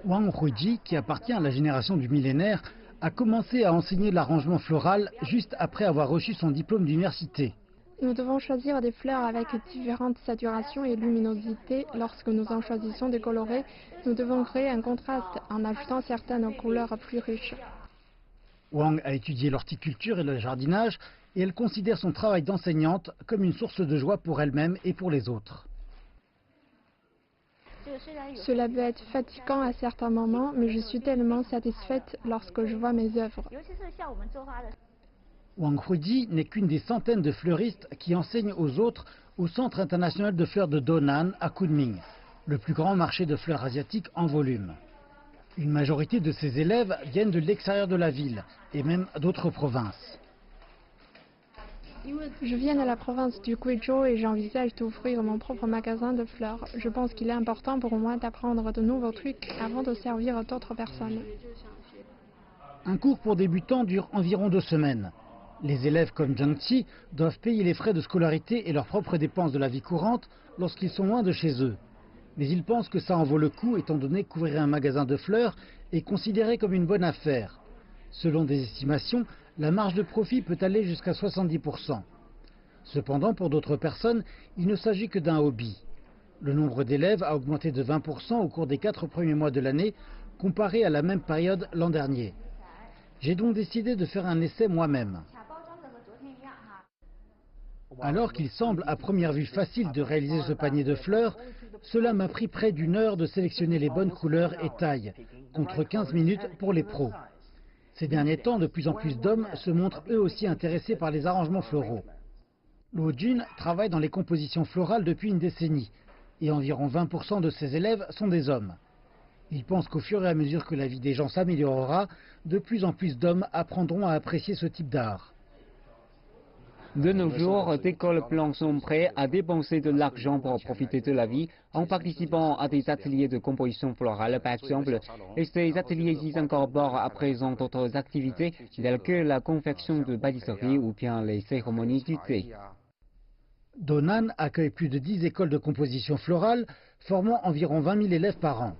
Wang Huiji, qui appartient à la génération du millénaire, a commencé à enseigner l'arrangement floral juste après avoir reçu son diplôme d'université. Nous devons choisir des fleurs avec différentes saturations et luminosités. Lorsque nous en choisissons des colorées, nous devons créer un contraste en ajoutant certaines couleurs plus riches. Wang a étudié l'horticulture et le jardinage et elle considère son travail d'enseignante comme une source de joie pour elle-même et pour les autres. Cela peut être fatigant à certains moments, mais je suis tellement satisfaite lorsque je vois mes œuvres. Wang Huiji n'est qu'une des centaines de fleuristes qui enseignent aux autres au Centre international de fleurs de Donan à Kunming, le plus grand marché de fleurs asiatiques en volume. Une majorité de ses élèves viennent de l'extérieur de la ville et même d'autres provinces. Je viens de la province du Guizhou et j'envisage d'ouvrir mon propre magasin de fleurs. Je pense qu'il est important pour moi d'apprendre de nouveaux trucs avant de servir d'autres personnes. Un cours pour débutants dure environ 2 semaines. Les élèves comme Zhang Qi doivent payer les frais de scolarité et leurs propres dépenses de la vie courante lorsqu'ils sont loin de chez eux. Mais ils pensent que ça en vaut le coup étant donné qu'ouvrir un magasin de fleurs est considéré comme une bonne affaire. Selon des estimations, la marge de profit peut aller jusqu'à 70%. Cependant, pour d'autres personnes, il ne s'agit que d'un hobby. Le nombre d'élèves a augmenté de 20% au cours des 4 premiers mois de l'année, comparé à la même période l'an dernier. J'ai donc décidé de faire un essai moi-même. Alors qu'il semble à première vue facile de réaliser ce panier de fleurs, cela m'a pris près d'1 heure de sélectionner les bonnes couleurs et tailles, contre 15 minutes pour les pros. Ces derniers temps, de plus en plus d'hommes se montrent eux aussi intéressés par les arrangements floraux. Luo Jun travaille dans les compositions florales depuis une décennie, et environ 20% de ses élèves sont des hommes. Il pense qu'au fur et à mesure que la vie des gens s'améliorera, de plus en plus d'hommes apprendront à apprécier ce type d'art. De nos jours, d'écoles blancs sont prêts à dépenser de l'argent pour profiter de la vie en participant à des ateliers de composition florale, par exemple. Et ces ateliers incorporent à présent d'autres activités telles que la confection de pâtisseries ou bien les cérémonies du thé. Donan accueille plus de 10 écoles de composition florale, formant environ 20 000 élèves par an.